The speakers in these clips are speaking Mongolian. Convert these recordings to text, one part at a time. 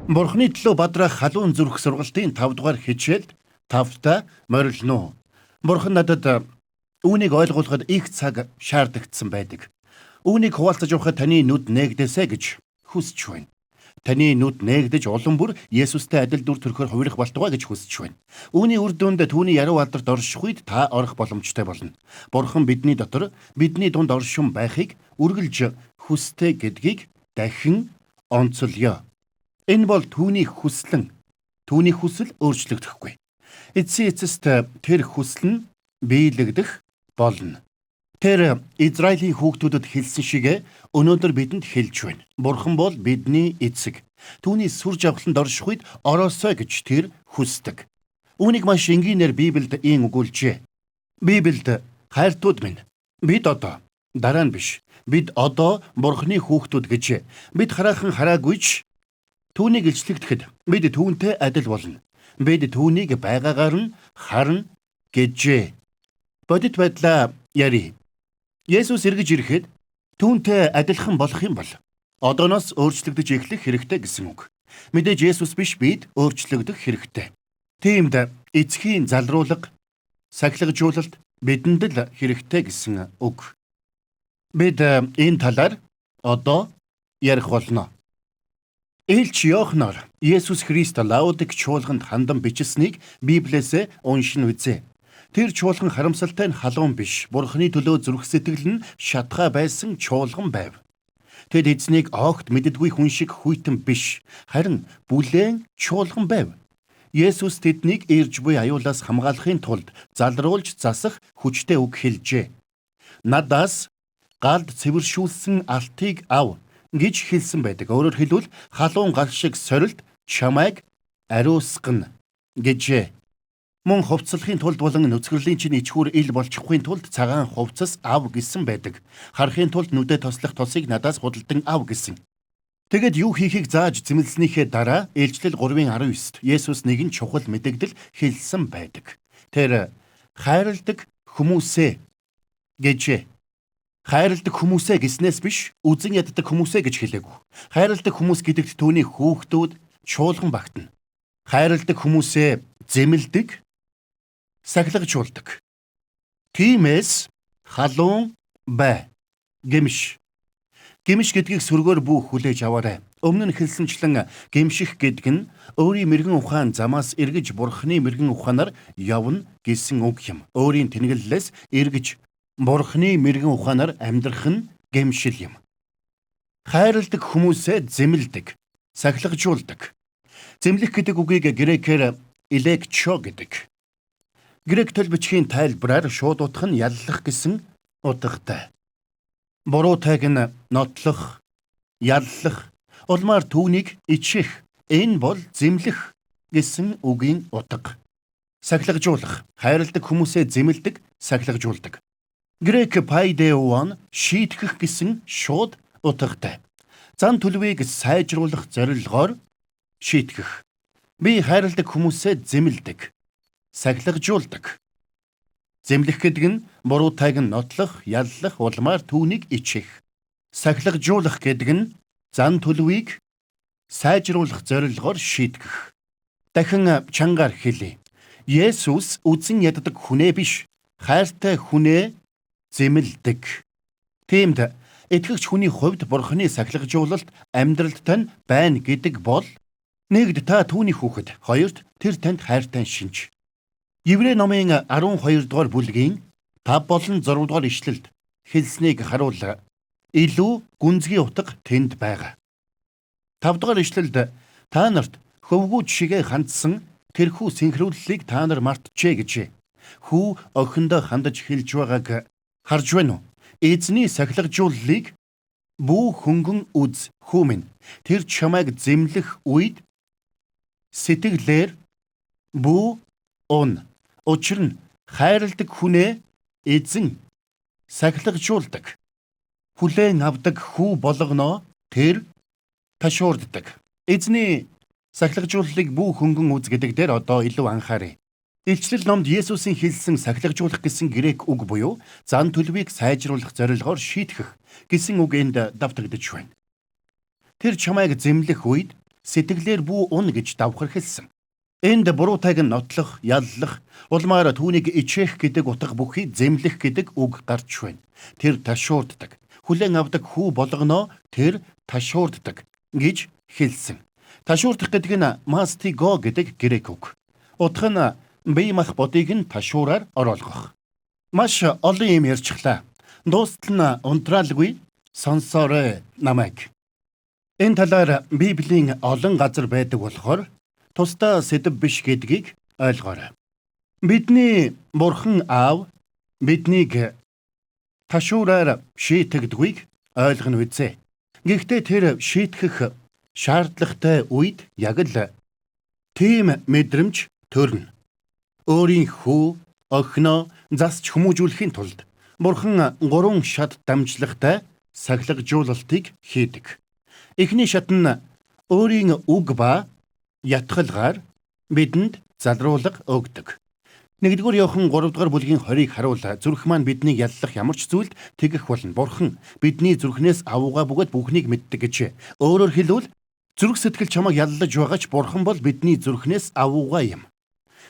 Бурхны төлөө бадрах халуун зүрх сургалтын 5 дугаар хичээлд тавта морилно. Бурхан надад үүнийг ойлгуулахад их цаг шаардагдсан байдаг. Үүнийг хуваалцаж явахад таны нүд нээгдээсэ гэж хүсэж байна. Таны нүд нээгдэж улам бүр Есүстэй адил дүр төрхөөр хувирах болтугай гэж хүсэж байна. Үүний үр дүнд түүний яруу алдарт орших үед та орох боломжтой болно. Бурхан бидний дотор, бидний дунд оршин байхыг үргэлж хүстэй гэдгийг дахин онцолё. Энэ бол түүний хүслэн, түүний хүсэл өөрчлөгдөхгүй. Эцсийн эцэст тэр хүсэл нь биелэгдэх болно. Тэр Израилийн хүүхдүүдэд хэлсэн шигэ өнөөдөр бидэнд хэлж байна. Бурхан бол бидний эцэг. Түүний сүр жавхланд орших үед ороосой гэж тэр хүсдэг. Үүнийг маш энгийнээр Библиэд ийм өгүүлжээ. Библиэд хайртууд минь, бид одоо дараа нь биш. Бид одоо Бурханы хүүхдүүд гэж бид хараахан хараагүйч түүнийг илчлэгдэхэд бид түүнтэй адил болно. Бид түүнийг байгаагаар нь харна гэжээ. Бодит байдлаа яри. Есүс эргэж ирэхэд түүнтэй адилхан болох юм бол одооноос өөрчлөгдөж эхлэх хэрэгтэй гэсэн үг. Мэдээж Есүс биш, бид өөрчлөгдөх хэрэгтэй. Тиймд эцгийн залруулга, сахилгажуулалт бидэнд л хэрэгтэй гэсэн үг. Бид энэ талаар одоо ярих болно. Илч Йоханнор Есүс Христ Лаодик чуулганд хандан бичсэнийг Библиэс уншин үзье. Тэр чуулган харамсалтай нь халуун биш, Бурханы төлөө зүрх сэтгэл нь шатгаа байсан чуулган байв. Тэд эзнийг огт мэддэггүй хүн шиг хүйтэн биш, харин бүлээн чуулган байв. Есүс тэднийг ирж буй аюулаас хамгаалахын тулд залруулж засах хүчтэй үг хэлжээ. Надаас галд цэвэршүүлсэн алтыг ав гэж хэлсэн байдаг. Өөрөөр хэлбэл халуун гал шиг сорилт чамайг ариусгана гэжээ. Мөн хувцлахын тулд болон нүцгэрлийн чинь ичхүр ил болчихгүй тулд цагаан хувцас ав гэсэн байдаг. Харахын тулд нүдэ тослох тосыг надаас худалдан ав гэсэн. Тэгэд юу хийхийг зааж зэмлснийхээ дараа Илчлэл 3:19-т Есүс нэгэн чухал мэдэгдэл хэлсэн байдаг. Тэр хайрладаг хүмүүсээ гэжээ. Хайрладаг хүмүүсээ гэснээс биш, үзэн яддаг хүмүүсээ гэж хэлээгүй. Хайрладаг хүмүүс гэдэгт түүний хүүхдүүд чуулган багтана. Хайрладаг хүмүүсээ зэмлдэг, сахилгажуулдаг. Тиймээс халуун бай. Гэмш. Гэмш гэдгийг сүргээр бүх хүлээж аваарай. Өмнө нь хэлсэнчлэн гэмших гэдэг нь өөрийн мэрэгэн ухаан замаас эргэж Бурханы мэрэгэн ухаанаар явна гэсэн үг юм. Өөрийн тэнэглэлээс эргэж Бурханы мэрэгэн ухаанаар амьдрах нь гэмшил юм. Хайрладаг хүмүүсээ зэмлдэг, сахилгажуулдаг. Зэмлэх гэдэг үгийг грекээр элегчо гэдэг. Грек төл бичгийн тайлбараар шууд утга нь яллах гэсэн утгатай. Буруу тайг нь нотлох, яллах, улмаар түүнийг ичих. Энэ бол зэмлэх гэсэн үгийн утга. Сахилгажуулах, хайрладаг хүмүүсээ зэмлдэг, сахилгажуулдаг. Грек пайдеуон шийтгэх гэсэн шууд утгатай. Зан төлөвийг сайжруулах зорилгоор шийтгэх. Би хайрладаг хүмүүсээ зэмлдэг, сахилгажуулдаг. Зэмлэх гэдэг нь буруу тайг нь нотлох, яллах, улмаар түүнийг ичих. Сахилгажуулах гэдэг нь зан төлөвийг сайжруулах зорилгоор шийтгэх. Дахин чангаар хэлье. Есүс үзэн яддаг хүнээ биш, хайртай хүнээ зэмлдэг. Тиймд итгэгч хүний хувьд Бурханы сахилгажуулалт амьдралд нь байна гэдэг бол нэгд та түүний хүүхэд, хоёрт тэр танд хайртай шинж. Еврей номын 12 дугаар бүлгийн 5 болон 6 дугаар ишлэлд хэлснийг харуул илүү гүнзгий утга тэнд байгаа. 5 дугаар ишлэлд та нарт хөвгүүд шигэ хандсан тэрхүү синхрууллыг та нар мартжээ гэжээ. Хүү охиндоо хандаж хэлж байгааг харж байна уу? Эзний сахилгажууллыг бүү хөнгөн үз хүү минь. Тэр чамайг зэмлэх үед сэтгэлээр бүү он. Учир нь хайрладаг хүнээ эзэн сахилгажуулдаг. Хүлээн авдаг хүү болгоно тэр ташуурддаг. Эзний сахилгажууллыг бүү хөнгөн үз гэдэг дээр одоо илүү анхаарай. Илчлэл номд Есүсийн хэлсэн сахилгажуулах гэсэн грек үг буюу зан төлөвийг сайжруулах зорилгоор шийтгэх гэсэн үг энд давтагдж байна. Тэр чамайг зэмлэх үед сэтгэлээр бүү ун гэж давхар хэлсэн. Энд буруутайг нь нотлох, яллах, улмаар түүнийг ичээх гэдэг утга бүхий зэмлэх гэдэг үг гарч байна. Тэр ташуурддаг. Хүлээн авдаг хүү болгоно тэр ташуурддаг гэж хэлсэн. Ташуурдах гэдэг нь мастиго гэдэг грек үг. Утга нь бие мах бодыг нь ташуураар оруулах. Маш олон юм ярьчихлаа. Дуустал нь унтраалгүй сонсоорой намайг. Энэ талаар Библийн олон газар байдаг болохоор тусдаа сэдэв биш гэдгийг ойлгоорой. Бидний Бурхан Аав биднийг ташуураар шийтгдэггүйг ойлгоно үзье. Гэхдээ тэр шийтгэх шаардлагатай үед яг л тийм мэдрэмж төрнө. Өөрийн хүү, охиноо засч хүмүүжүүлэхийн тулд Бурхан 3 шат дамжлагтай сахилгажуулалтыг хийдэг. Эхний шат нь өөрийн үг ба ятгалгаар бидэнд залруулга өгдөг. 1-р Иохан 3-р бүлгийн 20-ыг харуул зүрх маань биднийг яллах ямар ч зүйлд тэгэх болно. Бурхан бидний зүрхнээс авууга бөгөөд бүхнийг мэддэг гэж. Өөрөөр хэлбэл зүрх сэтгэл чамайг яллаж байгаа ч Бурхан бол бидний зүрхнээс авууга юм.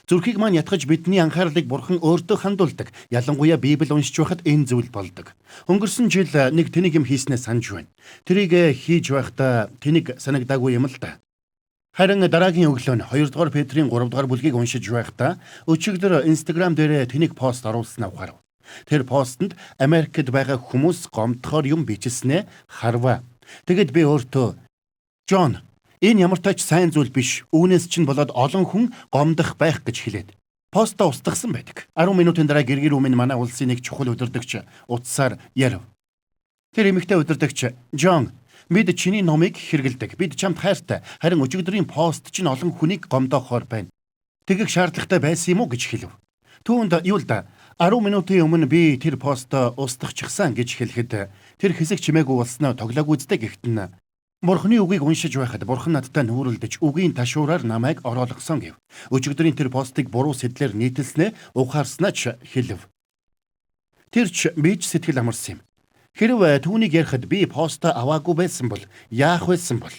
Зүрхийг маань ятгаж бидний анхаарлыг Бурхан өөртөө хандуулдаг. Ялангуяа Библийг уншиж байхад энэ зүйл болдог. Өнгөрсөн жил нэг тэнийг юм хийснээ санаж байна. Тэрийг хийж байхдаа тэнийг санагдаагүй юм л да. Харин дараагийн өглөө нь 2-р Петрийн 3-р бүлгийг уншиж байхдаа өчигдөр Instagram дээр тэнийг пост оруулснаа ухаарав. Тэр постэнд Америкт байгаа хүмүүс гомдохоор юм бичснээ харваа. Тэгэд би өөртөө Джон, энэ ямар тач сайн зүйл биш. Үүнээс чинь болоод олон хүн гомдох байх гэж хэлээд постоо устгасан байдаг. 10 минутын дараа гэргэр өмнө манай улсын нэг чухал удирдагч утсаар ярив. Тэр эмэгтэй удирдагч Джон, бид чиний номыг хэрэгэлдэг. Бид чамд хайртай. Харин өчигдрийн пост чинь олон хүнийг гомдоохоор байна. Тэгэх шаардлагатай байсан юм уу гэж хэлв. Түүнд юу л да 10 минутын өмнө би тэр постоо устгачихсан гэж хэлэхэд тэр хэсэг чимээгүй болсноо тоглоог үздэг гэхтэн Бурханы үгийг уншиж байхад Бурхан надтай нүүрэлдэж үгийн ташуураар намайг оруулгасан гэв. Өчигдрийн тэр постыг буруу сэтлэр нийтэлснээ ухаарснаа ч хэлв. Тэр ч бич сэтгэл амарсан юм. Хэрвээ түүнийг ярихад би постоо аваагүй байсан бол яах байсан бол?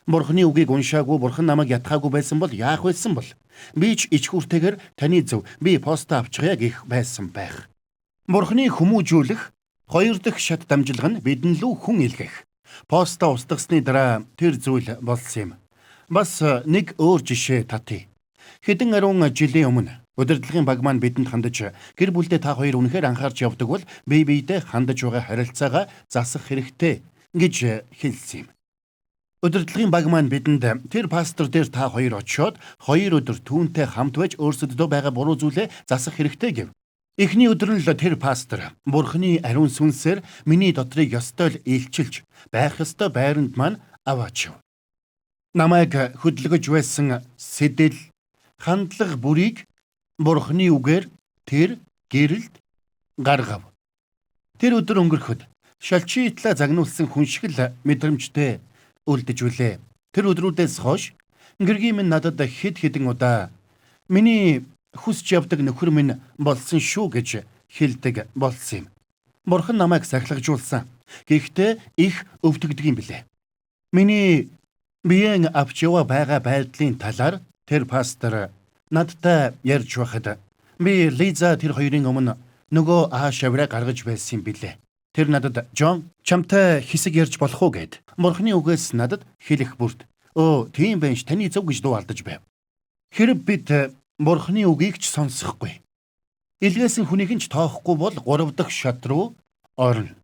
Бурханы үгийг уншаагүй, Бурхан намайг ятгаагүй байсан бол яах байсан бол? Би ч ичхүртэйгээр таны зөв би постоо авчихъя гэх байсан байх. Бурханы хүмүүжүүлэх 2 дахь шат дамжлага нь бидэн лүү хүн илгээх. Постоо устгасны дараа тэр зүйл болсон юм. Бас нэг өөр жишээ татъя. Хэдэн ариун жилийн өмнө удирдлагын баг маань бидэнд хандаж гэр бүлдээ та хоёр үнэхээр анхаарч явдаг бол бие биедээ хандаж байгаа харилцаагаа засах хэрэгтэй гэж хэлсэн юм. Удирдлагын баг маань бидэнд тэр пастор дээр та хоёр очиод 2 өдөр түүнтэй хамт байж өөрсөддөө байгаа буруу зүйлээ засах хэрэгтэй гэв. Эхний өдөр нь л тэр пастор Бурханы ариун сүнсээр миний дотрыг ёстой л илчилж байх ёстой байранд маань аваачив. Намайг хөдөлгөж байсан сэтэл хандлага бүрийг Бурханы үгээр тэр гэрэлд гаргав. Тэр өдөр өнгөрөхөд шалчи итла загнуулсан хүн шиг л мэдрэмжтэй үлдэж үлээ. Тэр өдрүүдээс хойш гэргийн минь надад хэд хэдэн удаа миний хүсч явдаг нөхөр минь болсон шүү гэж хэлдэг болсон юм. Бурхан намайг сахилгажуулсан. Гэхдээ их өвдөгдөг юм билээ. Миний биеийн авч яваа байгаа байдлын талаар тэр пастор надтай ярьж байхад би Лиза тэр хоёрын өмнө нөгөө шавраа гаргаж байсан юм билээ. Тэр надад Джон чамтай хэсэг ярьж болох уу гэд Бурханы үгээс надад хэлэх бүрд тийм байж таны зөв гэж дуу алдаж байв. Хэрэг бид Бурханы үгийг ч сонсохгүй. Илгээсэн хүнийг нь ч тоохгүй бол 3 дахь шат руу орно.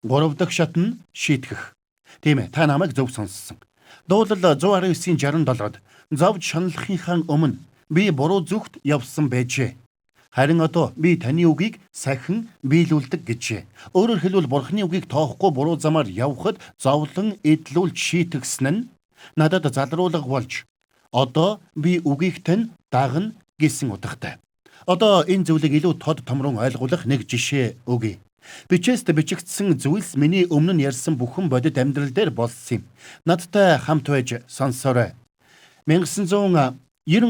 3 дахь шат нь шийтгэх. Тийм ээ, та намайг зөв сонссон. Дуулал 119:67-д зовж шаналхийнхаа өмнө би буруу зүгт явсан байжээ. Харин одоо би таны үгийг сахин биелүүлдэг гэжээ. Өөрөөр хэлбэл Бурханы үгийг тоохгүй буруу замаар явхад зовлон эдлүүлж шийтгсэн нь надад залруулга болж одоо би үгийг тань дагна гэсэн утгатай. Одоо энэ зүйлийг илүү тод томрон ойлгуулах нэг жишээ өгье. Бичээст бичигдсэн зүйлс миний өмнө нь ярьсан бүхэн бодит амьдрал дээр болсон юм. Надтай хамт байж сонсоорой. 1990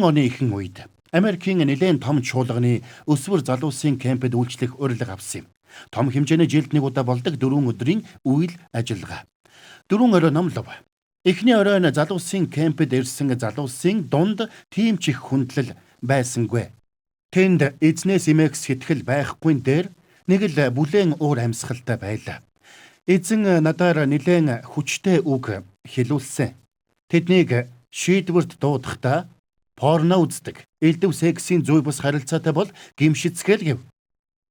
оны ихэнх үед Америкийн нэлээд том чуулганы өсвөр залуусын кемпэд үйлчлэх урилга авсан юм. Том хэмжээний жилд нэг удаа болдог 4 өдрийн үйл ажиллагаа. 4 орой номлов. Эхний оройн залуусын кемпэд ирсэн залуусын дунд тийм ч их хүндлэл байсангүй. Тэнд эзнээс имэх сэтгэл байхгүй дээр нэг л бүлээн уур амьсгалтай байлаа. Эзэн надаар нэлээд хүчтэй үг хэлүүлсэн. Тэднийг шийдвэрт дуудахдаа порно үздэг, элдв сексийн зүй бус харилцаатай бол гимшицгээл гэв.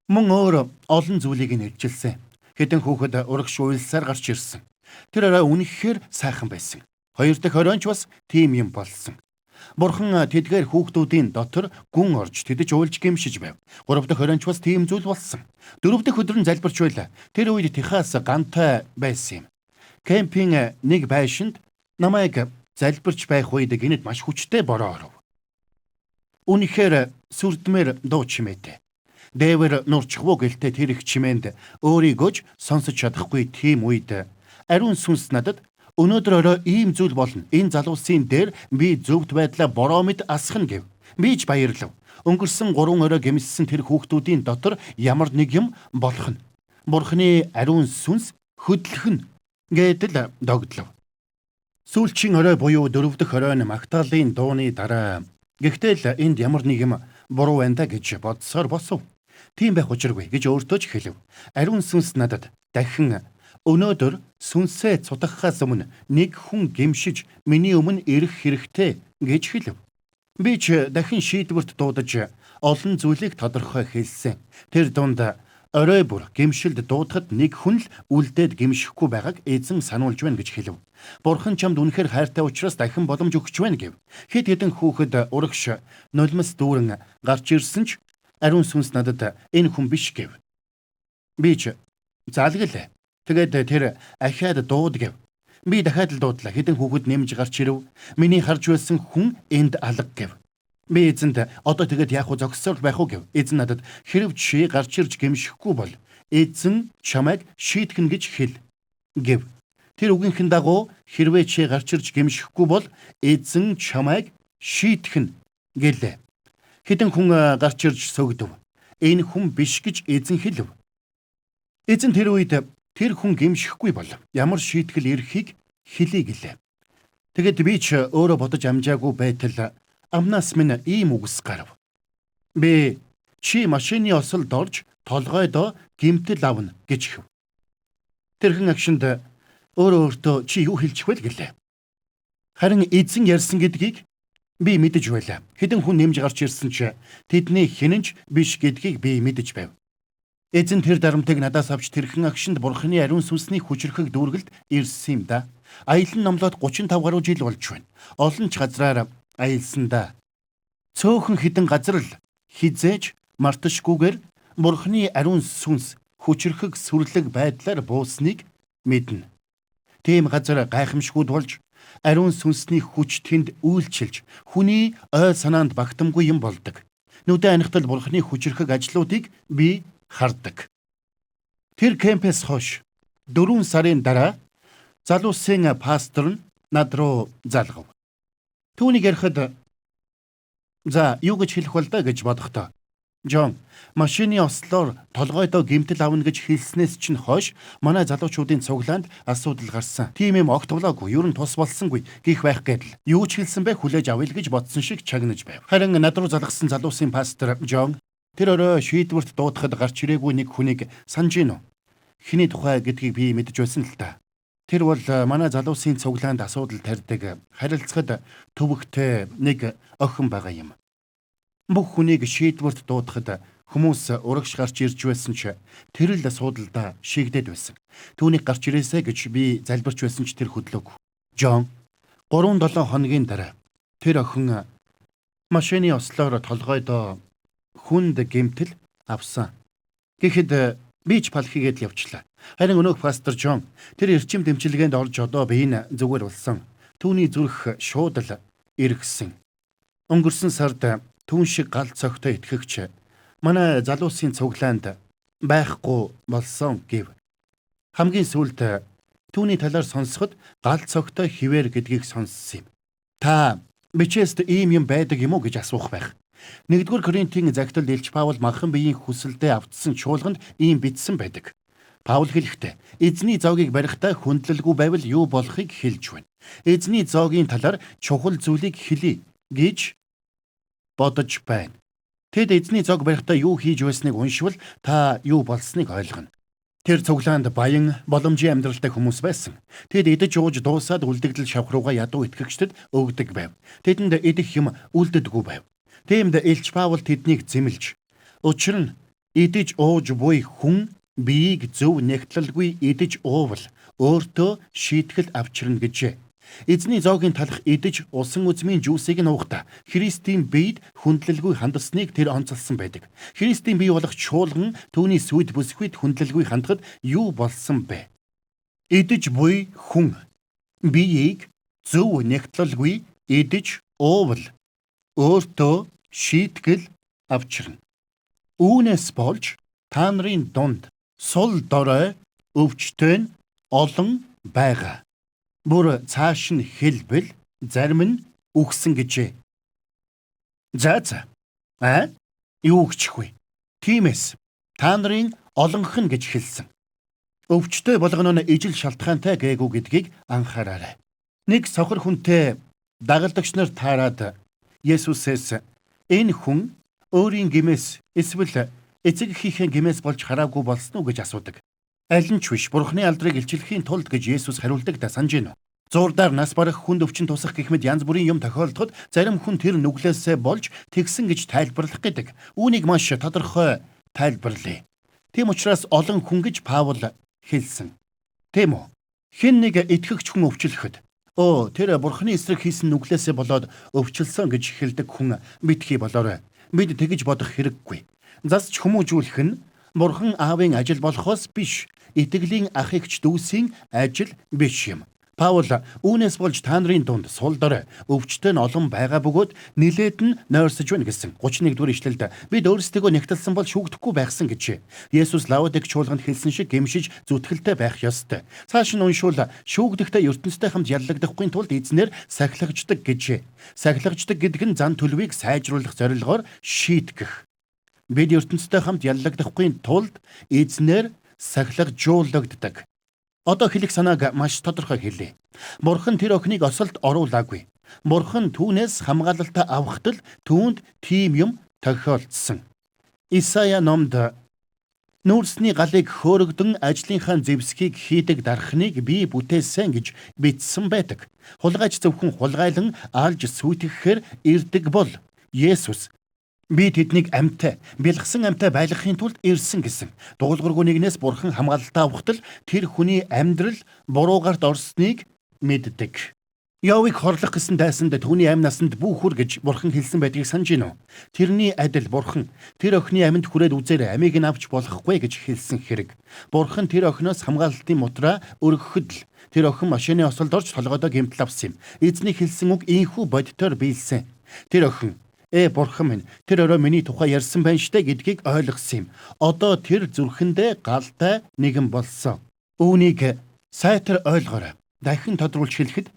Мөн өөр олон зүйлийг нь илчилсэн. Хэдэн хүүхэд урагш уйлсаар гарч ирсэн. Тэр орой үнэхээр сайхан байсан. Хоёр дахь оройнч бас тийм юм болсон. Бурхан тэдгээр хүүхдүүдийн дотор гүн орж тэдэж уйлж гимшиж байв. Гурав дахь оройнч бас тийм зүйл болсон. Дөрөв дэх өдөр нь залбирч байлаа. Тэр үед Техас гантай байсан юм. Кемпийн нэг байшинд намайг залбирч байх үед гинэд маш хүчтэй бороо оров. Үнэхээр сүрдмээр дуу чимээтэй. Дээвэр нурчхвуу гэлтэй тэр их чимээнд өөрийгөө ч сонсож чадахгүй тийм үед ариун сүнс надад өнөөдөр орой ийм зүйл болно. Энэ залуусын дээр би зөвхт байдлаа бороо мэд асхна гэв. Би ч баярлав. Өнгөрсөн 3 орой гэмссэн тэр хүүхдүүдийн дотор ямар нэг юм болох нь. Бурхны ариун сүнс хөдлөх нь гэдэл догдлов. Сүүлчийн орой буюу 4 дахь оройн Магдалины дууны дараа гэхдээ л энд ямар нэг юм буруу байна гэж бодсоор босов. Тийм байх учиргүй гэж өөртөө ч хэлв. Ариун сүнс надад дахин өнөөдөр сүнсээ цутгахаас өмнө нэг хүн гимшиж миний өмнө ирэх хэрэгтэй гэж хэлв. Би ч дахин шийдвэрт дуудаж олон зүйлийг тодорхой хэлсэн. Тэр дунд орой бүр гимшилд дуудахад нэг хүн л үлдээд гимшихгүй байгааг эзэн сануулж байна гэж хэлв. Бурхан чамд үнэхээр хайртай учраас дахин боломж өгч байна гэв. Хэд хэдэн хүүхэд урагш нулимс дүүрэн гарч ирсэн ч ариун сүнс надад энэ хүн биш гэв. Би ч залгилаа. Тэгээд тэр ахаад дууд гэв. Би дахиад л дуудлаа. Хэдэн хүүхэд нэмж гарч ирэв. Миний харж байсан хүн энд алга гэв. Би эзэнд одоо тэгээд яах вэ зогсоор байх уу гэв. Эзэн надад хэрв чи гарч ирж гэмшихгүй бол эзэн чамайг шийтгэн гэж хэл гэв. Тэр үгийнхэн дагуу хэрвээ чи гарч ирж гэмшихгүй бол эзэн чамайг шийтгэн гэлээ. Хэдэн хүн гарч ирж сөгдөв. Энэ хүн биш гэж эзэн хэлв. Эзэн тэр үед тэр хүн гэмшихгүй бол ямар шийтгэл ирэхийг хэлий гэлээ. Тэгэд би ч өөрөө бодож амжаагүй байтал амнаас минь ийм үгс гарав. Би чи машины осолд орж толгойдоо гэмтэл авна гэж хэв. Тэрхэн агшинд өөртөө чи юу хэлчих вэ гэлээ. Харин эзэн ярьсан гэдгийг би мэдэж байлаа. Хэдэн хүн нэмж гарч ирсэн ч тэдний хинэнч биш гэдгийг би мэдэж байв. Эзэн тэр дарамтыг надаас авч тэрхэн агшинд бурхны ариун сүнсний хүчрхэг дүүргэлд ирсэн юм да. Аялан номлоод 35 гаруй жил болж байна. Олон ч газраар аялсан да. Цөөхөн хідэн газар л хизээж марташгүйгээр бурхны ариун сүнс хүчрхэг сүрлэг байдлаар буусныг мэднэ. Тийм газар гайхамшгүйд болж ариун сүнсний хүч тэнд үйлчилж хүний ой санаанд багтамгүй юм болдог. Нүдэн анхтал бурхны хүчрхэг ажлуудыг би хардаг. Тэр кемпэс хойш 4 сарын дараа залуусын пастор нь над руу залгав. Түүнийг ярихад за юу гэж хэлэх бол да гэж бодохдоо Жон машины ослоор толгойдоо гэмтэл авна гэж хэлснээс чинь хойш манай залуучуудын цуглаанд асуудал гарсан. Тийм юм огт болоогүй, ер нь тус болсонгүй гих байх гэдэл. Юу ч хэлсэн бэ хүлээж авъя л гэж бодсон шиг чагнаж байв. Харин над руу залгасан залуусын пастор Жон тэр орой шийдвэрт дуудахад гарч ирээгүй нэг хүнийг санаж гинөө. Хиний тухай гэдгийг би мэдэж байсан л та. Тэр бол манай залуусын цуглаанд асуудал тарьдаг харилцахад төвөгтэй нэг охин байгаа юм. Бүх хүнийг шийдвэрт дуудахад хүмүүс урагш гарч ирж байсан ч тэр л асуудалдаа шигдээд байсан. Түүнийг гарч ирээсэй гэж би залбирч байсан ч тэр хөдлөөг. Жон 3-7 хоногийн дараа тэр охин машины ослоор толгойдоо хүнд гэмтэл авсан. Гэхэд би ч палхигээд явчлаа. Харин өнөөх пастор Жон тэр эрчим дэмчилгээнд орж одоо би энэ зүгээр болсон. Түүний зүрх шууд л эргэсэн. Өнгөрсөн сард түүн шиг гал цогтой итгэгч манай залуусын цуглаанд байхгүй болсон гэв. Хамгийн сүүлд түүний талаар сонсоход гал цогтой хിവэр гэдгийг сонссон юм. Та бичээст ийм юм байдаг юм уу гэж асуух байх. 1-р Коринтын загтал Илч Паул махан биеийн хүсэлдээ автсан чуулганд ийм бичсэн байдаг. Паул хэлэхдээ эзний зоогийг барихтаа хүндлэлгүй байвал юу болохыг хэлж байна. Эзний зоогийн талаар чухал зүйлийг хэлье гэж бодож байна. Тэд эзний зог барихдаа юу хийж байсныг уншвал та юу болсныг ойлгоно. Тэр цуглаанд баян боломжийн амьдралтай хүмүүс байсан. Тэд идэж ууж дуусаад үлдэгдэл шавх руугаа ядуу итгэгчдэд өгдөг байв. Тэдэнд идэх юм үлддэггүй байв. Тиймд Илч Паул тэднийг зэмлж, учир нь идэж ууж буй хүн биеийг зөв нэгтлэлгүй идэж уувал өөртөө шийтгэл авчирна гэжээ. Эзний зоогийн талах идэж усан үзмийн жүүсийг нь уухдаа Христийн биед хүндлэлгүй хандасныг тэр онцолсон байдаг. Христийн бие болох чуулган түүний сүд бүсгүйд хүндлэлгүй хандахад юу болсон бэ? Идэж буй хүн биеийг зөв нэгтлэлгүй идэж уувал өөртөө шийтгэл авчирна. Үүнээс болж та нарын дунд сул дорой өвчтөн олон байгаа. Бүр цааш нь хэлбэл зарим нь үгсэн гэжээ. За. Юу гэх вэ? Тиймээс та нарын олонх нь гэж хэлсэн. Өвчтөй болгоно нь ижил шалтгаантай гээгүй гэдгийг анхаараарай. Нэг сохор хүнтэй дагалдагч нар таарад Есүсээс энэ хүн өөрийн гэмээс эсвэл эцэг эхийнхээ гэмээс болж хараагүй болсон уу гэж асуудаг. Аль нь ч биш Бурхны алдрыг илчлэхийн тулд гэж Есүс хариулдаг та санаж байна уу? Зурдаар нас барах хүнд өвчин тусах гэх мэт янз бүрийн юм тохиолдоход зарим хүн тэр нүглээсээ болж тэгсэн гэж тайлбарлах гэдэг. Үүнийг маш тодорхой тайлбарлая. Тийм учраас олон хүн гэж Паул хэлсэн. Тийм үү? Хэн нэг итгэгч хүн өвчлөхөд тэр Бурхны эсрэг хийсэн нүглээсээ болоод өвчлсөн гэж хэлдэг хүн битгий болоорой. Бид тэгж бодох хэрэггүй. Засч хүмүүжүүлэх нь Бурхан аавын ажил болохоос биш, итгэлийн ах эгч дүүсийн ажил биш юм. Паул үүнээс болж та нарын дунд сул дорой өвчтөн олон байгаа бөгөөд нилээд нь нойрсож байна гэсэн 31-р ишлэлд бид өөрсдөө нэгтэлсэн бол шүүгдэхгүй байхсан гэж. Есүс Лаодик чуулганд хэлсэн шиг гэмшиж зүтгэлтэй байх ёстой. Цааш нь уншвал шүүгдэхтэй ертөнцтэй хамт яллагдахгүй тулд эзнэр сахилгаждаг гэж. Сахилгаждаг гэдэг нь зан төлөвийг сайжруулах зорилгоор шийтгэх. Бид ертөнцтэй хамт яллагдахгүй тулд эзнэр сахилгажуулагддаг. Одоо хэлэх санааг маш тодорхой хэлье. Бурхан тэр охиныг осолд оруулаагүй. Бурхан түүнээс хамгаалалтаа авахтал түүнд тийм юм тохиолдсон. Исая номд нүүрсний галыг хөөрөгдөн ажлынхаа зэвсгийг хийдэг дархныг би бүтээсэн гэж бичсэн байдаг. Хулгайч зөвхөн хулгайлан алж сүйтгэхээр ирдэг бол Есүс би тэднийг амьтаа, бэлгсэн амьтаа байлгахын тулд ирсэн гэсэн. Дуулуургүй нэгнээс Бурхан хамгаалалтаа авахтал тэр хүний амьдрал буруугарт орсныг мэддэг. Явыг хорлох гэсэн дайсанд түүний амь насанд бүүхүр гэж Бурхан хэлсэн байдгийг санаж гинөө. Тэрний адил Бурхан тэр охины амьд хүрээд үзээр амийг нь авч болохгүй гэж хэлсэн хэрэг. Бурхан тэр охиноос хамгаалалтын мутраа өргөхөд л тэр охин машины осолд орж толгойдоо гэмтэл авсан юм. Эзний хэлсэн үг ийхүү бодитоор биелсэн. Тэр охин Бурхан минь тэр өрөө миний тухай ярьсан байна штэ гэдгийг ойлгосон юм. Одоо тэр зүрхэндээ галтай нэгэн болсон. Үүнийг сайтар ойлгоорой. Дахин тодруулж хэлэхэд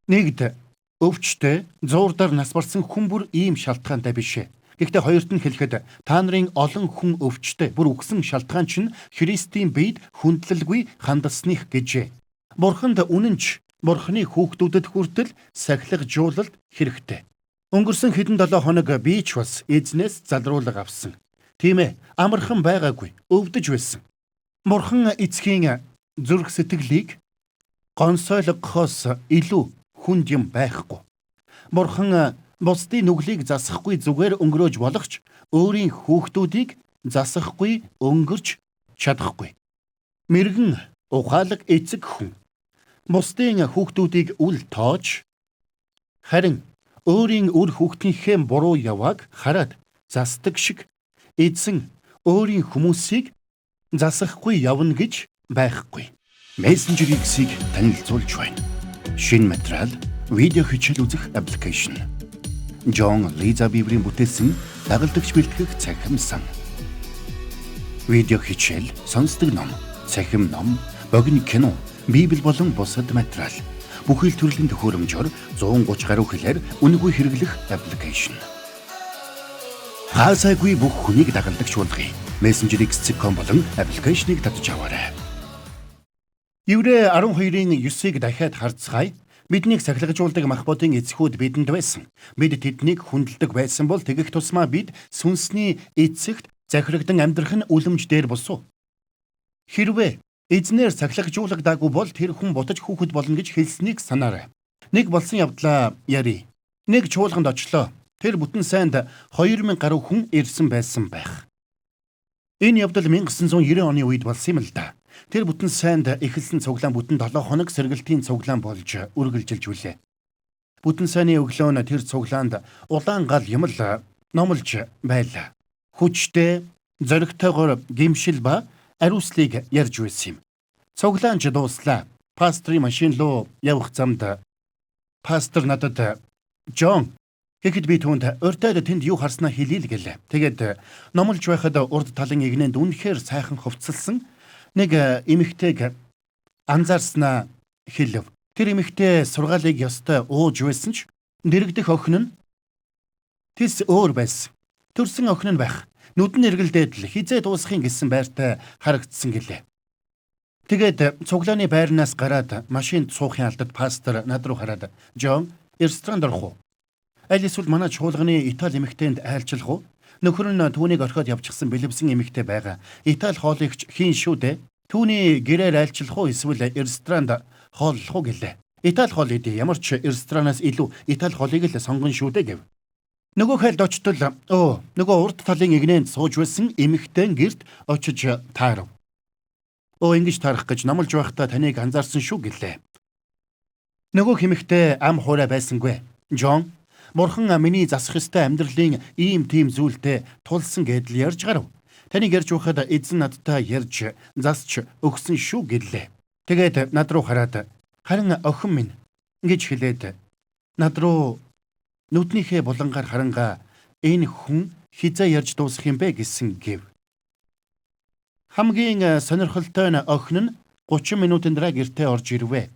нэгд өвчтөй зуурдаар нас барсан хүн бүр ийм шалтгаантай биш ээ. Гэхдээ хоёрт нь хэлэхэд та нарын олон хүн өвчтөй бүр үгсэн шалтгаан чинь Христийн биед хүндлэлгүй хандсаных гэжээ. Бурханд үнэнч Бурханы хүүхдүүдэд хүртэл сахилгажуулалт хэрэгтэй. Өнгөрсөн хэдэн 7 хоног би ч бас эзнээс залруулга авсан. Тийм ээ, амархан байгаагүй, өвдөж байсан. Бурхан эцгийн зүрх сэтгэлийг гонсойлгохоос илүү хүнд юм байхгүй. Бурхан бусдын нүглийг засахгүй зүгээр өнгөрөөж болохч өөрийн хүүхдүүдийг засахгүй өнгөрч чадахгүй. Мэргэн ухаалаг эцэг хүн бусдын хүүхдүүдийг үл тоож харин өөрийн үр хүүхдийнхээ буруу явааг хараад засдаг шиг эзэн өөрийн хүмүүсийг засахгүй явна гэж байхгүй. Messenger X-ийг танилцуулж байна. Шинэ материал, видео хичээл үзэх аппликейшн. John Liza Bibлийн бүтээсэн дагалдагч бэлтгэх цахим сан. Видео хичээл, сонсдог ном, цахим ном, богино кино, Библи болон бусад материал. Бүхэл төрлийн төхөөрөмжөөр 130 гаруй хэлээр үнэгүй хэрэглэх аппликейшн. Хаасайгүй бүх хүнийг дагалдагч болгоё. Messenger X.com болон аппликейшнийг татж аваарай. Еврэ 12-ийн 9-ыг дахиад харцгаая. Биднийг сахилгажуулдаг махбодын эцгүүд бидэнд байсан. Бид тэднийг хүндэлдэг байсан бол тэгэх тусмаа бид сүнсний эцэгт захирагдан амьдрах нь үлэмж дээр босов. Хэрвээ эзнэр сахилгажуулагдаагүй бол тэр хүн бутаж хүүхэд болно гэж хэлснийг санаарай. Нэг болсон явдлаа ярий. Нэг чуулганд очлоо. Тэр бүтэн сайнд 2000 гаруй хүн ирсэн байсан байх. Энэ явдал 1990 оны үед болсон юм л да. Тэр бүтэн сайнд эхэлсэн цуглаан бүтэн 7 хоног сэргэлтийн цуглаан болж үргэлжилж үлээ. Бүтэн сайны өглөө нь тэр цуглаанд улаан гал юмл номлож байлаа. Хүчтэй, зоригтойгоор гимшил ба ариуслыг ярьж байсан юм. Цуглаанч дууслаа. Пастрын машин руу явах замд пастор надад "Жон" гэхэд би түүнд урьдаад тэнд юу харснаа хэлээ л гэлээ. Тэгээд номлож байхад урд талын игнэнд үнэхээр сайхан хувцалсан нэг эмэгтэйг анзаарснаа хэлв. Тэр эмэгтэй сургаалыг ёстой ууж байсан ч дэрэгдэх охин нь тэс өөр байсан. Төрсөн охин нь байх. Нүдэн эргэлдээд л хизээ дуусахын гэсэн байртай харагдсан гэлээ. Тэгээд цуглааны байрнаас гараад машинд суухын алдад пастор над руу хараад "Жон, ресторанд орох уу? Аль эсвэл манай чуулганы Итали эмэгтэйнд айлчлах уу? Нөхөр нь түүнийг орхиод явчихсан бэлэвсэн эмэгтэй байгаа. Итали хоолыгч хийн шүү дээ. Түүний гэрээр айлчлах уу эсвэл ресторанд хооллох уу гэлээ. Итали хоол идэ. Ямар ч ресторанаас илүү Итали хоолыг л сонгоно шүү дээ" гэв. Нөгөө хайлд очтол нөгөө урд талын игнэнд сууж байсан эмэгтэй гэрт очиж таарав. Ингэж таарах гэж номлож байхдаа таныг анзаарсан шүү гэлээ. Нөгөө эмэгтэй ам хуурай байсангүй. "Жон, Бурхан миний засах ёстой амьдралын ийм тийм зүйлтэй тулсан гэдэл ярьж гарав. Таныг ярьж байхад эзэн надтай ярьж засч өгсөн шүү" гэлээ. Тэгээд над руу хараад "Харин охин минь" гэж хэлээд над руу нүднийхээ булангаар харангаа "Энэ хүн хизээ ярьж дуусах юм бэ" гэсэн гэв. Хамгийн сонирхолтой нь охин нь 30 минутын дараа гэртээ орж ирвэ.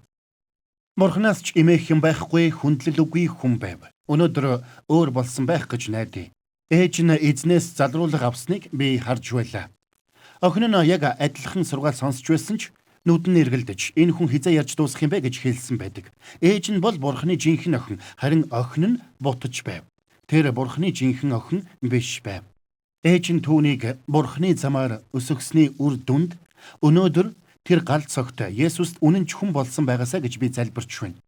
Бурханаас ч эмээх юм байхгүй, хүндлэл үгүй хүн байв. Өнөөдөр өөр болсон байх гэж найдаа. Ээж нь эзнээс залруулга авсныг би харж байлаа. Охин нь яг адилхан сургаал сонсч байсан ч нүд нь эргэлдэж "Энэ хүн хизээ ярьж дуусах юм бэ" гэж хэлсэн байдаг. Ээж нь бол Бурханы жинхэнэ охин, харин охин нь бутаж байв. Тэр Бурханы жинхэнэ охин биш байв. Ээж нь түүнийг Бурханы замаар өсгсөний үр дүнд өнөөдөр тэр галт цогтой Есүст үнэн ч хүн болсон байгаасаа гэж би залбирч байна.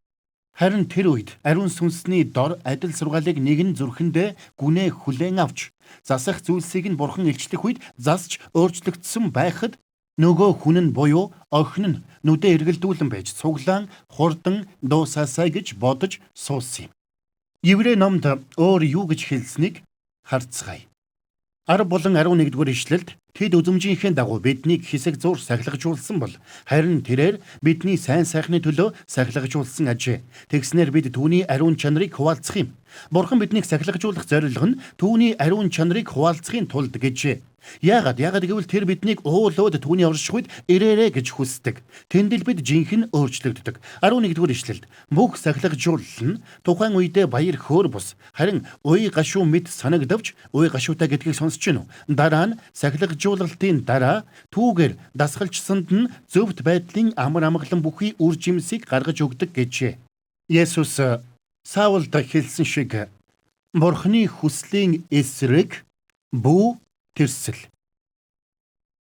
Харин тэр үед ариун сүнсний дор адил сургаалыг нэгэн зүрхэндээ гүнээ хүлээн авч засах зүйлсийг нь Бурхан илчлэх үед засч өөрчлөгдсөн байхад нөгөө хүн нь буюу охин нь нүдэ эргэлдүүлэн байж цуглаан хурдан дуусаасаа гэж бодож суусан юм. Еврей номд өөр юу гэж хэлснийг харцгаая. 10 болон 11-р ишлэлд тэд үзмжийнхээ дагуу биднийг хэсэг зур сахилгажуулсан бол харин тэрээр бидний сайн сайхны төлөө сахилгажуулсан ажээ. Тэгснээр бид түүний ариун чанарыг хуваалцах юм. Бурхан биднийг сахилгажуулах зорилго нь түүний ариун чанарыг хуваалцахын тулд гэжээ. Яагаад гэвэл тэр биднийг уулууд түүний орших үед ирээрэ гэж хүсдэг. Тэнд л бид жинхэнэ өөрчлөгддөг. 11-р ишлэлд бүх сахилгажуулал нь тухайн үедээ баяр хөөр бус. Харин уй гашуу мэд санагдавч уй гашуутай гэдгийг сонсч гинүү. Дараа нь сахилгажуулалтын дараа түүгээр дасгалжсанд нь зөвхт байдлын амар амгалан бүхий үр жимсийг гаргаж өгдөг гэжээ. Есүс Саулд хэлсэн шиг Бурханы хүслийн эсрэг бүү тэрсэл.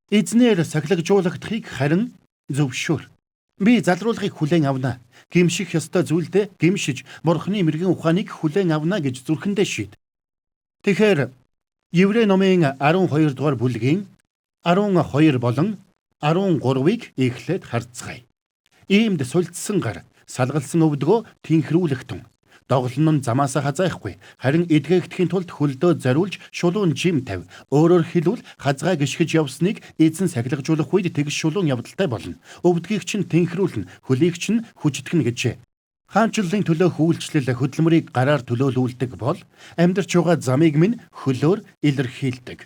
Эзнэр сахилгажуулагдахыг харин зөвшөөр. Би залруулгыг хүлээн авна. Гимших ёстой зүйлдээ гимшиж Бурханы мэрэгэн ухааныг хүлээн авна гэж зүрхэндээ шийд. Тэгэхээр Еврей номын 12 дугаар бүлгийн 12 болон 13-ыг эхлээд харцгаая. Иймд сулдсан гар, салгалсан өвдгөө тэнхрүүлэх тун. Доглон нь замаасаа хазаахгүй. Харин эдгээгдэхийн тулд хөлдөө зориулж шулуун жим тавь. Өөрөөр хэлбэл хазгаа гიშгэж явсныг эзэн сахилгажуулах үед тэгш шулуун явдалтай болно. Өвдгийг чинь тэнхрүүлнэ, хөлийг чинь хүчтгэнэ гэжээ. Хаанчлалын төлөө хүлчлэл хөдөлмөрийг гараар төлөөлүүлдэг бол амьдарч байгаа замыг минь хөлөөр илэрхийлдэг.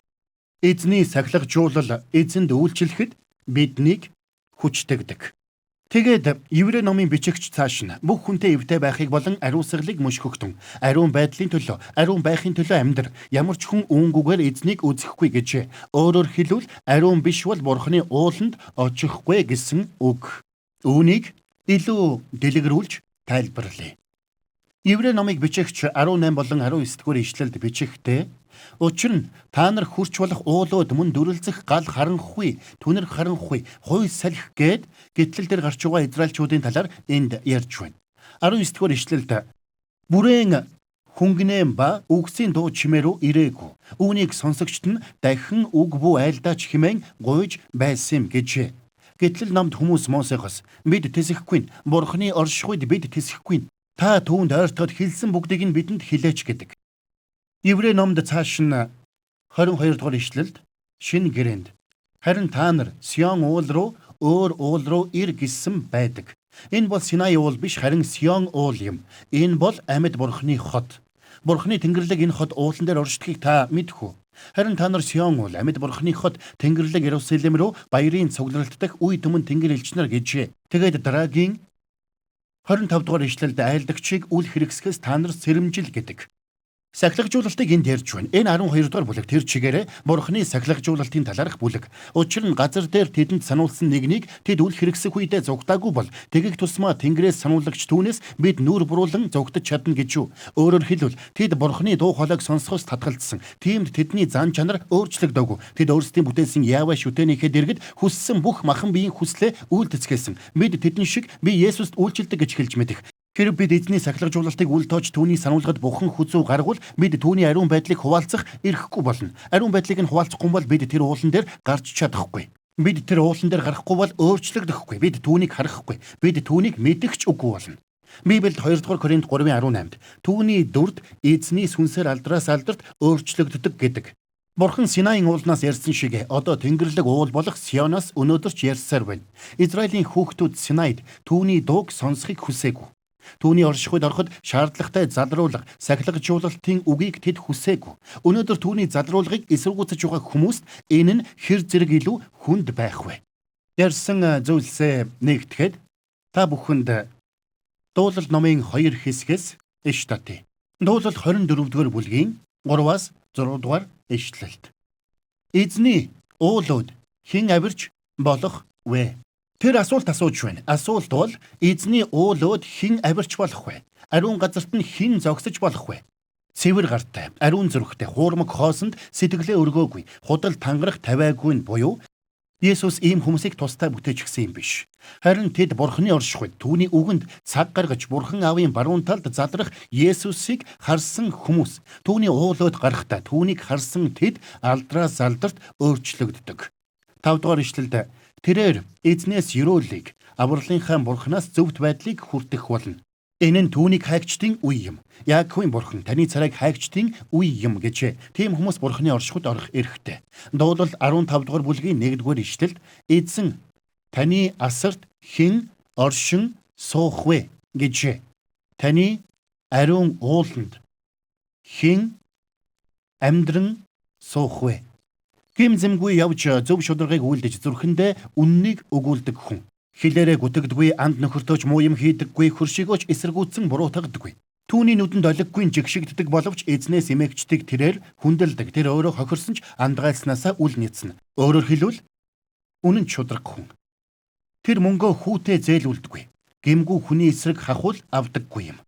Эзний сахилгажуулал эзэнд үйлчлэхэд биднийг хүчтэгдэг. Тэгээд Еврей номын бичигч цааш нь бүх хүнтэй эвтэй байхыг болон ариусгалыг мөшгөхтөн ариун байдлын төлөө ариун байхын төлөө амьдр ямар ч хүн үүнгүүгээр эзнийг үзэхгүй гэжээ. Өөрөөр хэлбэл ариун биш бол Бурханы ууланд очихгүй гэсэн үг. Үүнийг илүү дэлгэрүүлж тайлбарлая. Еврей номыг бичигч 18 болон 19 дугаар ишлэлд бичихдээ учир нь та нар хүрч болох уулууд мөн дүрлзэх гал харанхуй, түнэр харанхуй, хуй салхи гээд гитлэл дээр гарч байгаа израилчуудын талаар энд ярьж байна. 19 дугаар ишлэлд бүрээн хүнгнэм ба үгсийн дуу чимээрүү ирээгүй. Үүнийг сонсогчд нь дахин үг бүү айлдаач хэмээн гуйж байсан юм гэжээ. Гэтэл номд хүмүүс Мосегоос бид тэсэхгүй, Бурхны оршихуйд бид тэсэхгүй. Та түүнд ойртоод хэлсэн бүгдийг нь бидэнд хэлээч гэдэг. Еврей номд цааш нь 22 дугаар ишлэлд шинэ гэрээнд харин та нар Сион уул руу өөр уул руу ир гэсэн байдаг. Энэ бол Синай уул биш харин Сион уул юм. Энэ бол амьд Бурхны хот. Бурхны Тэнгэрлэг энэ хот уулан дээр оршдгийг та мэдхүү. Харин та нар Сион уул амьд Бурхны хот Тэнгэрлэг Иерусалим руу баярын цугларалт дах үе түмэн тэнгэр элчнэр гэжээ. Тэгээд дараагийн 25 дугаар ишлэлд айлдагчийг үл хэрэгсгээс та нар сэрэмжил гэдэг. Сахилгажуулалтыг энд ярьж байна. Энэ 12 дугаар бүлэг тэр чигээрээ Бурхны сахилгажуулалтын талаарх бүлэг. Учир нь газар дээр тэдэнд сануулсан нэгнийг тэд үл хэрэгсэх үедээ зугтаагүй бол тэгээг тусмаа Тэнгэрээс сануулагч түүнээс бид нүүр буруулан зугтаж чадна гэж юу. Өөрөөр хэлбэл тэд Бурхны дуу хоолойг сонсохоос татгалзсан. Тиймд тэдний зан чанар өөрчлөгдөөгүй. Тэд өөрсдийн бүтээсэн Яавэ шүтэнийхээ дэргэд хүссэн бүх махан биеийн хүслээ үйлдэцгээсэн. Бид тэдэн шиг би Есүст үйлчилдэг гэж хэлж мэдэх. Хэрв бид эзний сахилгажуулалтыг үл тоож түүний сануулгад бухан хүзүү гаргавал бид түүний ариун байдлыг хуваалцах эрхгүй болно. Ариун байдлыг нь хуваалцахгүй бол бид тэр уулан дээр гарч чадахгүй. Бид тэр уулан дээр гарахгүй бол өөрчлөгдөхгүй. Бид түүнийг харахгүй. Бид түүнийг мэдэгч үгүй болно. Библиэд 2 дугаар Коринт 3:18-д түүний дүрд эзний сүнсээр алдраас алдарт өөрчлөгддөг гэдэг. Бурхан Синайын уулнаас ярьсан шиг одоо Тэнгэрлэг уул болох Сионоос өнөөдөр ч ярьсаар байна. Израилийн хүүхдүүд Синайд түүний дууг сонсохыг хүсээгүй. Түүний оршихуйд ороход шаардлагатай залруулга, сахилгажуулалтын үгийг тэд хүсээгүй. Өнөөдөр түүний залруулгыг эсэргүүцэж байгаа хүмүүст энэ нь хэр зэрэг илүү хүнд байх вэ? Ярьсан зүйлсээ нэгтгэхэд та бүхэнд Дуулал номын 2 хэсгээс иш татъя. Дуулал 24 дугаар бүлгийн 3-аас 6 дугаар ишлэлд. Эзний уулууд хэн авирч болох вэ? Тэр асуулт асууж байна. Асуулт бол эзний уулууд хэн авирч болох вэ? Ариун газарт нь хэн зогсож болох вэ? Цэвэр гартай, ариун зүрхтэй, хуурмаг хоосонд сэтгэлээ өргөөгүй, худал тангарах тавиагүй нь буюу Есүс ийм хүмүүсийг тустай бүтээж гисэн юм биш. Харин тэд Бурхны оршихуйд түүний үгэнд цаг гаргаж Бурхан аавын баруун талд задрах Есүсийг харсан хүмүүс. Түүний уулууд гарахтаа түүнийг харсан тэд алдраас алдарт өөрчлөгддөг. 5 дугаар ишлэлд тэрээр эзнээс ёроолыг авралынхаа Бурханаас зөвхт байдлыг хүртэх болно. Энэ нь түүнийг хайгчдын үе юм. Яаковын Бурхан таны царайг хайгчдын үе юм гэжээ. Тийм хүмүүс Бурханы оршихуйд орох эрхтэй. Дуулал 15 дугаар бүлгийн 1-р ишлэлд эзэн таны асарт хэн оршин суух вэ гэжээ. Таны ариун ууланд хэн амьдран суух вэ? Гимзэмгүй явж зөв шударгыг үйлдэж зүрхэндээ үннийг өгүүлдэг хүн. Хилээрээ гүтэгдэггүй, анд нөхөртөөч муу юм хийдэггүй, хөршигөөч эсэргүүцэн буруутгадаггүй. Түүний нүдэнд олиггүй жигшигддэг боловч эзнээс эмээгчдэг тэрээр хүндэлдэг. Тэр өөрөө хохирсон ч андгайлснаасаа үл нийцнэ. Өөрөөр хэлбэл үнэн шударга хүн. Тэр мөнгөө хүүтээ зээлүүлдэггүй. Гэмгүй хүний эсрэг хахуул авдаггүй юм.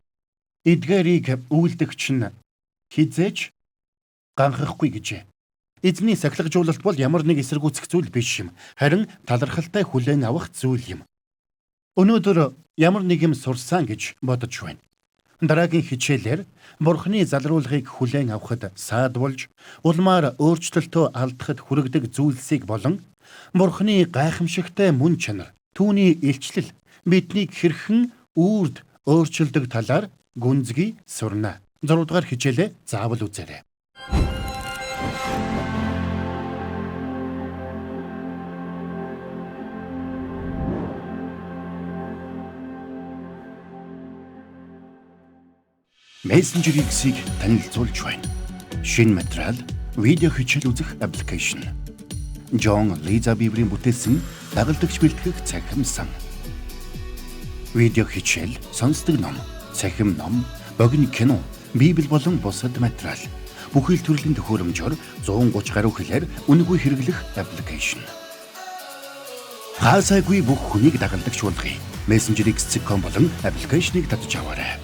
Эдгээрийг үйлдэгч нь хизээж ганхахгүй гэжээ. Эзний сахилгажуулалт бол ямар нэг эсэргүүцэх зүйл биш юм. Харин талархалтай хүлээн авах зүйл юм. Өнөөдөр ямар нэг юм сурсан гэж бодож байна. Дараагийн хичээлээр Бурхны залруулгыг хүлээн авахд саадуулж, улмаар өөрчлөлтөө алдахад хүргэдэг зүйлсийг болон Бурхны гайхамшигтай мөн чанар, түүний илчлэл биднийг хэрхэн үрд өөрчилдөг талаар гүнзгий сурна. 6 дугаар хичээлээ заавал үзээрэй. Messenger X-ийг танилцуулж байна. Шинэ материал, видео хичээл үзэх аппликейшн. Джон Лиза Библийн бүтээсэн дагалдагч бэлтгэх цахим сан. Видео хичээл, сонсдог ном, цахим ном, богино кино, Библи болон бусад материал. Бүхэл төрлийн төхөөрөмжөөр 130 гаруй хэлээр үнэгүй хэрэглэх аппликейшн. Хаасайгүй бүх хүнийг дагалдаг шуулгыг Messenger X.com болон аппликейшнийг татаж аваарай.